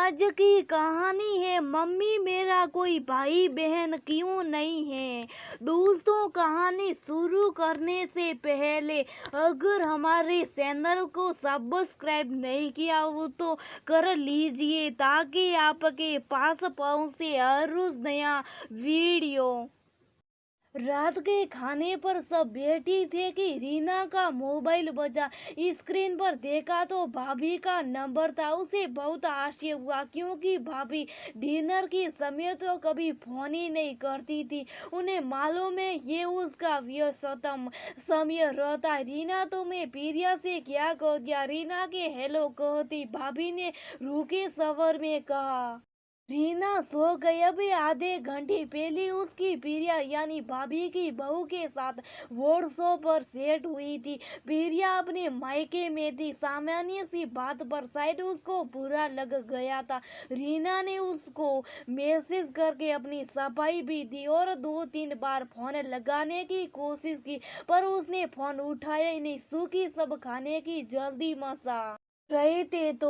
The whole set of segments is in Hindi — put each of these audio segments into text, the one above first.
आज की कहानी है मम्मी मेरा कोई भाई बहन क्यों नहीं है। दोस्तों, कहानी शुरू करने से पहले अगर हमारे चैनल को सब्सक्राइब नहीं किया हो तो कर लीजिए ताकि आपके पास पहुंचे हर रोज नया वीडियो। रात के खाने पर सब बैठी थे कि रीना का मोबाइल बजा। स्क्रीन पर देखा तो भाभी का नंबर था। उसे बहुत आश्चर्य हुआ क्योंकि भाभी डिनर के समय तो कभी फोन ही नहीं करती थी। उन्हें मालूम है ये उसका व्यस्ततम समय रहता है। रीना, तुम्हें प्रिया से क्या कह दिया? रीना के हेलो कहती भाभी ने रूखे स्वर में कहा। रीना सो गई। अभी आधे घंटे पहले उसकी प्रिया यानी भाभी की बहू के साथ व्हाट्सएप पर सेट हुई थी। प्रिया अपने मायके में थी। सामान्य सी बात पर शायद उसको बुरा लग गया था। रीना ने उसको मैसेज करके अपनी सफाई भी दी और 2-3 बार फोन लगाने की कोशिश की, पर उसने फोन उठाया ही नहीं। सूखी सब खाने की जल्दी मचा रहे थे तो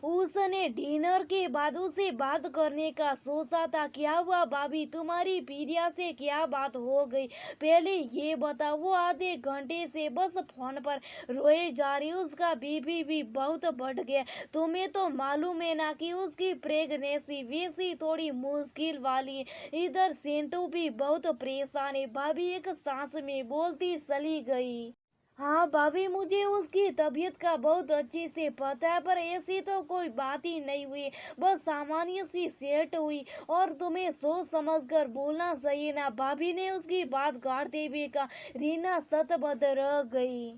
उसने डिनर के बाद उसे बात करने का सोचा था। क्या हुआ भाभी, तुम्हारी प्रिया से क्या बात हो गई? पहले ये बताओ। वो आधे घंटे से बस फोन पर रोए जा रही। उसका बीपी भी बहुत बढ़ गया। तुम्हें तो मालूम है ना कि उसकी प्रेगनेंसी वैसी थोड़ी मुश्किल वाली है। इधर सेंटू भी बहुत परेशान है। भाभी एक सांस में बोलती चली गई। हाँ भाभी, मुझे उसकी तबीयत का बहुत अच्छे से पता है, पर ऐसी तो कोई बात ही नहीं हुई। बस सामान्य सी सेट हुई और तुम्हें सोच समझ कर बोलना चाहिए ना। भाभी ने उसकी बात काटते हुए कहा। रीना सतबद्ध रह गई।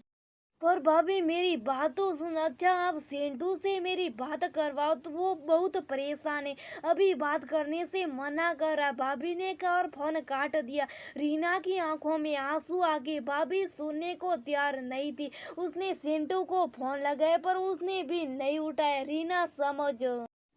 पर भाभी, मेरी बात तो सुन। अच्छा, आप सेंटू से मेरी बात करवाओ तो वो बहुत परेशान है। अभी बात करने से मना कर रहा, भाभी ने कहा और फोन काट दिया। रीना की आंखों में आंसू आ गए। भाभी सुनने को तैयार नहीं थी। उसने सेंटू को फोन लगाया पर उसने भी नहीं उठाया। रीना समझ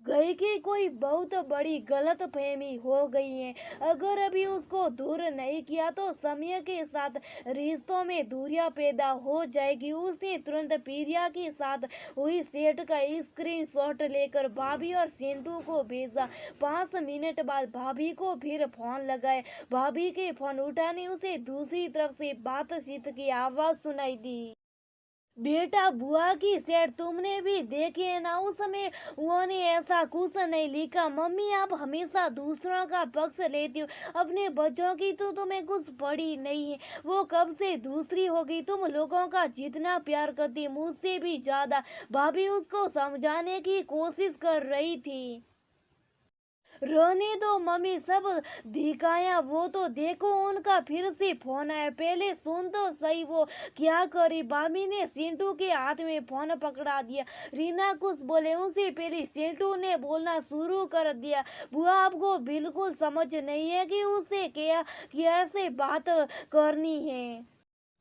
गई कि कोई बहुत बड़ी गलतफहमी हो गई है। अगर अभी उसको दूर नहीं किया तो समय के साथ रिश्तों में दूरियां पैदा हो जाएगी। उसने तुरंत प्रिया के साथ हुई सेट का स्क्रीनशॉट लेकर भाभी और सेंटू को भेजा। 5 मिनट बाद भाभी को फिर फोन लगाया। भाभी के फोन उठाने उसे दूसरी तरफ से बातचीत की आवाज सुनाई दी। बेटा, बुआ की सेट तुमने भी देखे है ना? उस समय उन्होंने ऐसा कुछ नहीं लिखा। मम्मी, आप हमेशा दूसरों का पक्ष लेती हो। अपने बच्चों की तो तुम्हें कुछ पड़ी नहीं है। वो कब से दूसरी हो गई। तुम लोगों का जितना प्यार करती, मुझसे भी ज्यादा। भाभी उसको समझाने की कोशिश कर रही थी। रहने दो मम्मी, सब दिखाया। वो तो देखो, उनका फिर से फोन आया। पहले सुन तो सही, वो क्या करी? भाभी ने सेंटू के हाथ में फोन पकड़ा दिया। रीना कुछ बोले उससे पहले सेंटू ने बोलना शुरू कर दिया। बुआ, आपको बिल्कुल समझ नहीं है कि उससे क्या कैसे बात करनी है।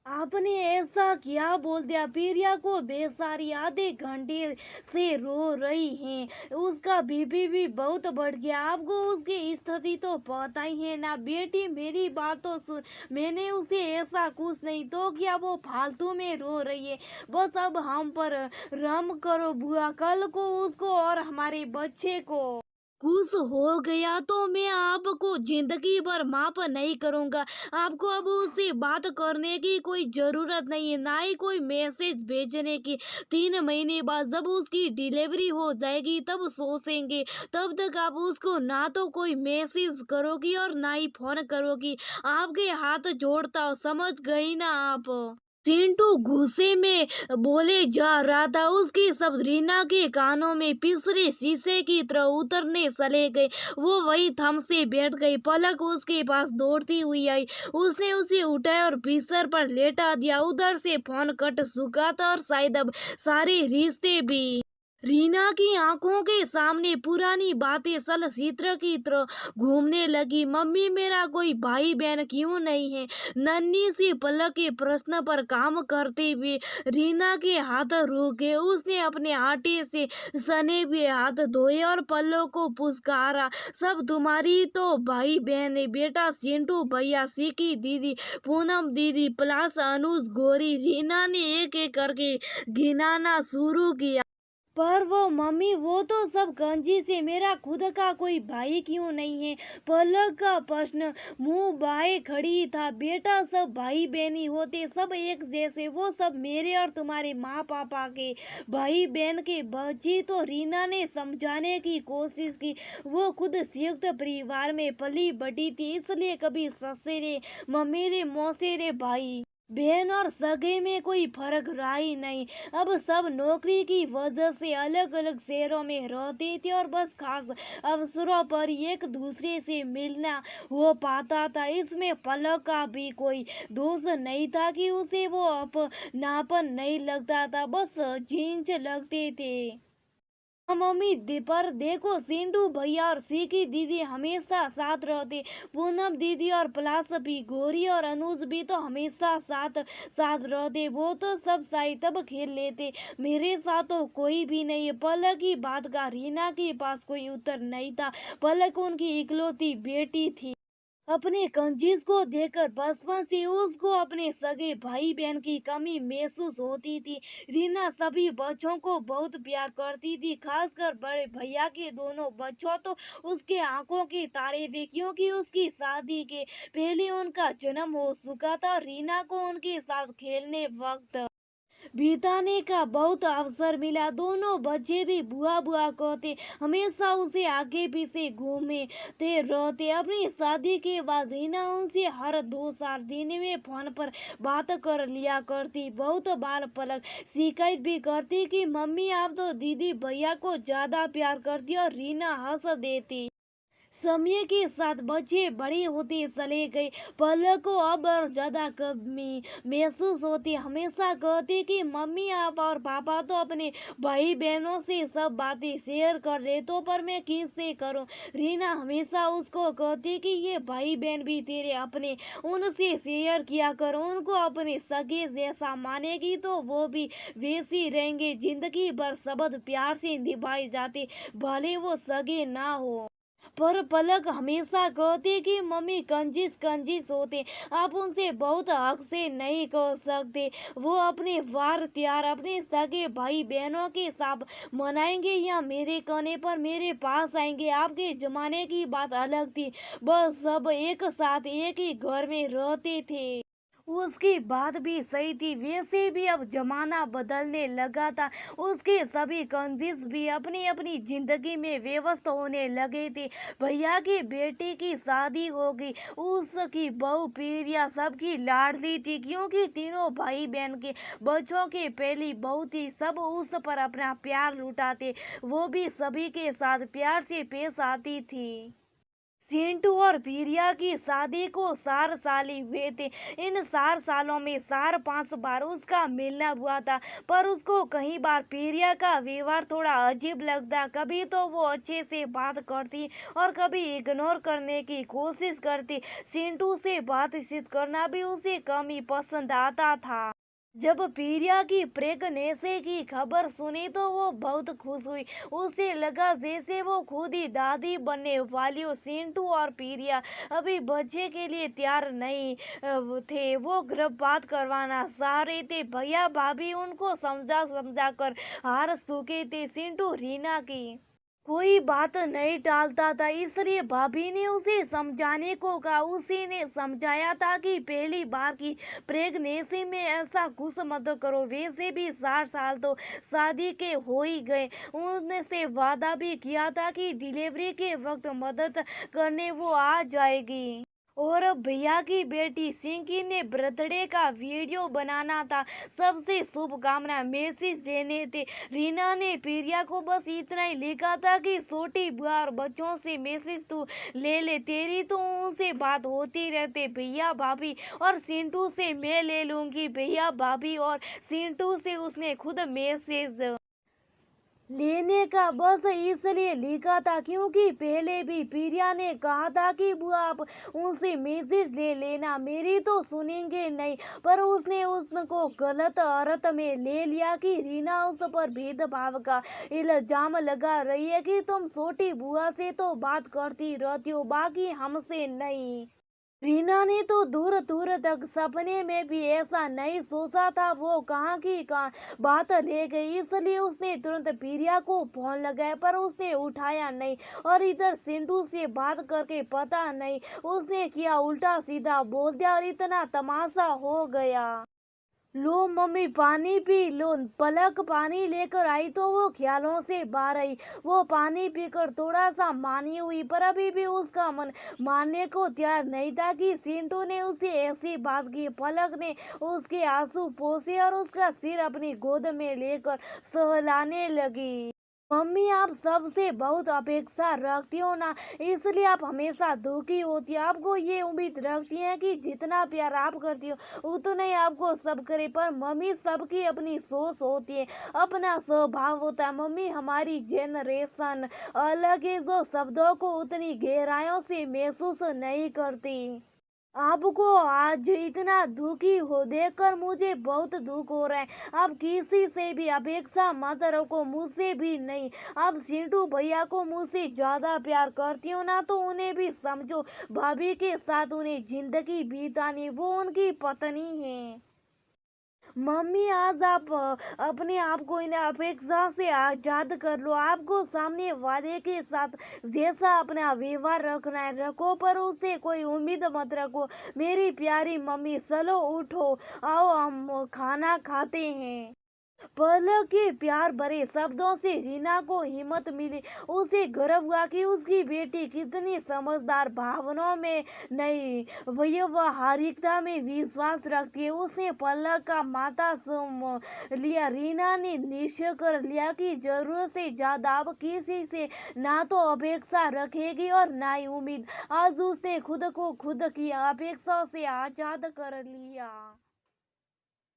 आपने ऐसा क्या बोल दिया? प्रिया को बेसारी आधे घंटे से रो रही है। उसका बीपी भी बहुत बढ़ गया। आपको उसकी स्थिति तो पता ही है ना। बेटी, मेरी बात तो सुन। मैंने उसे ऐसा कुछ नहीं तो क्या वो फालतू में रो रही है। बस अब हम पर रहम करो बुआ। कल को उसको और हमारे बच्चे को कुछ हो गया तो मैं आपको जिंदगी भर माफ नहीं करूंगा। आपको अब उससे बात करने की कोई जरूरत नहीं है, ना ही कोई मैसेज भेजने की। 3 महीने बाद जब उसकी डिलीवरी हो जाएगी तब सोचेंगे। तब तक आप उसको ना तो कोई मैसेज करोगी और ना ही फोन करोगी। आपके हाथ जोड़ता हूँ, समझ गई ना आप? चिंटू गुस्से में बोले जा रहा था। उसके शब्द रीना के कानों में पिसरे शीशे की तरह उतरने चले गए। वो वही थम से बैठ गई। पलक उसके पास दौड़ती हुई आई। उसने उसे उठाया और बिस्तर पर लेटा दिया। उधर से फोन कट चुका था और शायद अब सारे रिश्ते भी। रीना की आंखों के सामने पुरानी बातें सल चित्र की तरह घूमने लगी। मम्मी, मेरा कोई भाई बहन क्यों नहीं है? नन्ही सी पलक के प्रश्न पर काम करते हुए रीना के हाथ रुक गए। उसने अपने आटे से सने हुए हाथ धोए और पल्लों को पुचकारा। सब तुम्हारी तो भाई बहन है बेटा। सिंटू भैया, सिकी दीदी, पूनम दीदी, प्लस अनुज, गौरी। रीना ने एक एक करके गिनाना शुरू किया। पर वो मम्मी वो तो सब गंजी से मेरा खुद का कोई भाई क्यों नहीं है? पलक का प्रश्न मुंह बाए खड़ी था। बेटा सब भाई बहनी होते सब एक जैसे, वो सब मेरे और तुम्हारे माँ पापा के भाई बहन के बच्ची। तो रीना ने समझाने की कोशिश की। वो खुद संयुक्त परिवार में पली बड़ी थी, इसलिए कभी ससुरे ममेरे मौसेरे भाई बहन और सगे में कोई फर्क रहा ही नहीं। अब सब नौकरी की वजह से अलग अलग शहरों में रहते थे और बस खास अवसरों पर एक दूसरे से मिलना हो पाता था। इसमें पलक का भी कोई दोष नहीं था कि उसे वो अपनापन नहीं लगता था, बस झिंझ लगते थे। हाँ मम्मी पर देखो, सिंधु भैया और सीकी दीदी हमेशा साथ रहते। पूनम दीदी और पलाश भी, गौरी और अनुज भी तो हमेशा साथ साथ रहते। वो तो सब साई तब खेल लेते, मेरे साथ तो कोई भी नहीं। पलक की बात का रीना के पास कोई उत्तर नहीं था। पलक उनकी इकलौती बेटी थी। अपने कंजीज को देखकर बचपन से उसको अपने सगे भाई बहन की कमी महसूस होती थी। रीना सभी बच्चों को बहुत प्यार करती थी, खासकर बड़े भैया के दोनों बच्चों तो उसके आंखों के तारे थे, क्योंकि उसकी शादी के पहले उनका जन्म हो चुका था। रीना को उनके साथ खेलने वक्त बिताने का बहुत अवसर मिला। दोनों बच्चे भी बुआ बुआ कहते, हमेशा उसे आगे पीछे घूमते रहते। अपनी शादी के बाद रीना उनसे हर 2 4 दिन में फोन पर बात कर लिया करती। बहुत बार पलक शिकायत भी करती कि मम्मी आप तो दीदी भैया को ज्यादा प्यार करती, और रीना हंस देती। समय के साथ बच्चे बड़े होते चले गए। पलक को अब और ज्यादा कमी महसूस होती। हमेशा कहती कि मम्मी आप और पापा तो अपने भाई बहनों से सब बातें शेयर कर रहे, तो पर मैं किससे करूं? रीना हमेशा उसको कहती कि ये भाई बहन भी तेरे अपने, उनसे शेयर किया करो। उनको अपने सगे जैसा मानेगी तो वो भी वैसी रहेंगे। जिंदगी भर शब्द प्यार से निभाए जाते, भले वो सगे ना हो। पर पलक हमेशा कहती कि मम्मी कंजूस कंजूस होते, आप उनसे बहुत हक से नहीं कह सकते। वो अपने वार त्योहार अपने सगे भाई बहनों के साथ मनाएंगे या मेरे कहने पर मेरे पास आएंगे। आपके जमाने की बात अलग थी, बस सब एक साथ एक ही घर में रहते थे। उसकी बात भी सही थी। वैसे भी अब जमाना बदलने लगा था। उसके सभी कंजीज भी अपनी अपनी जिंदगी में व्यस्त होने लगे थे। भैया की बेटी की शादी हो गई। उसकी बहू प्रिया सबकी लाडली थी, क्योंकि तीनों भाई बहन के बच्चों के पहली बहू थी। सब उस पर अपना प्यार लुटाते, वो भी सभी के साथ प्यार से पेश आती थी। चिंटू और प्रिया की शादी को 4 साल ही हुए थे। इन 4 सालों में 4 5 बार उसका मिलना हुआ था, पर उसको कई बार प्रिया का व्यवहार थोड़ा अजीब लगता। कभी तो वो अच्छे से बात करती और कभी इग्नोर करने की कोशिश करती। चिंटू से बातचीत करना भी उसे कम ही पसंद आता था। जब प्रिया की प्रेगनेंसी की खबर सुनी तो वो बहुत खुश हुई। उसे लगा जैसे वो खुद ही दादी बनने वाली हो। चिंटू और प्रिया अभी बच्चे के लिए तैयार नहीं थे। वो गर्भपात करवाना चाह रहे थे। भैया भाभी उनको समझा समझा कर हार चुके थे। चिंटू रीना की कोई बात नहीं टालता था, इसलिए भाभी ने उसे समझाने को कहा। उसी ने समझाया था कि पहली बार की प्रेगनेंसी में ऐसा कुछ मत करो। वैसे भी 4 साल तो शादी के हो ही गए। उनसे वादा भी किया था कि डिलीवरी के वक्त मदद करने वो आ जाएगी। और अब भैया की बेटी सिंकी ने बर्थडे का वीडियो बनाना था, सबसे शुभकामना मैसेज देने थे। रीना ने प्रिया को बस इतना ही लिखा था कि छोटी बुआ और बच्चों से मैसेज तू ले ले, तेरी तो उनसे बात होती रहती। भैया भाभी और सिंटू से मैं ले लूंगी। भैया भाभी और सिंटू से उसने खुद मैसेज लेने का बस इसलिए लिखा था क्योंकि पहले भी प्रिया ने कहा था कि बुआ आप उनसे मैसेज ले लेना, मेरी तो सुनेंगे नहीं। पर उसने उसको गलत अर्थ में ले लिया कि रीना उस पर भेदभाव का इल्जाम लगा रही है कि तुम छोटी बुआ से तो बात करती रहती हो, बाकी हमसे नहीं। रीना ने तो दूर दूर तक सपने में भी ऐसा नहीं सोचा था। वो कहाँ की कहाँ बात ले गई, इसलिए उसने तुरंत प्रिया को फोन लगाया, पर उसने उठाया नहीं। और इधर सिंटू से बात करके पता नहीं उसने किया उल्टा सीधा बोल दिया और इतना तमाशा हो गया। लो मम्मी पानी पी लो। पलक पानी लेकर आई तो वो ख्यालों से बाहर आई। वो पानी पीकर थोड़ा सा मानी हुई, पर अभी भी उसका मन मानने को तैयार नहीं था कि सिंटू ने उसे ऐसी बात की। पलक ने उसके आंसू पोंछे और उसका सिर अपनी गोद में लेकर सहलाने लगी। मम्मी आप सबसे बहुत अपेक्षा रखती हो ना, इसलिए आप हमेशा दुखी होती है। आपको ये उम्मीद रखती हैं कि जितना प्यार आप करती हो उतना ही आपको सब करे, पर मम्मी सबकी अपनी सोच होती है, अपना स्वभाव होता है। मम्मी हमारी जनरेशन अलग है, जो शब्दों को उतनी गहराइयों से महसूस नहीं करती। आपको आज इतना दुखी हो देखकर मुझे बहुत दुख हो रहा है। आप किसी से भी अपेक्षा मत रखो, मुझसे भी नहीं। आप सिंटू भैया को मुझसे ज्यादा प्यार करती हो ना, तो उन्हें भी समझो। भाभी के साथ उन्हें जिंदगी बितानी, वो उनकी पत्नी है। मम्मी आज आप अपने आप को इन अपेक्षा से आजाद कर लो। आपको सामने वाले के साथ जैसा अपना व्यवहार रखना है रखो, पर उससे कोई उम्मीद मत रखो। मेरी प्यारी मम्मी चलो उठो, आओ हम खाना खाते हैं। पलक के प्यार भरे शब्दों से रीना को हिम्मत मिली। उसे गर्व हुआ कि उसकी बेटी कितनी समझदार, भावनाओं में नहीं व्यवहारिकता में विश्वास रखती है। उसने पलक का माथा चूम लिया। रीना ने निश्चय कर लिया कि जरूरत से ज्यादा अब किसी से ना तो अपेक्षा रखेगी और ना ही उम्मीद। आज उसने खुद को खुद की अपेक्षा से आजाद कर लिया।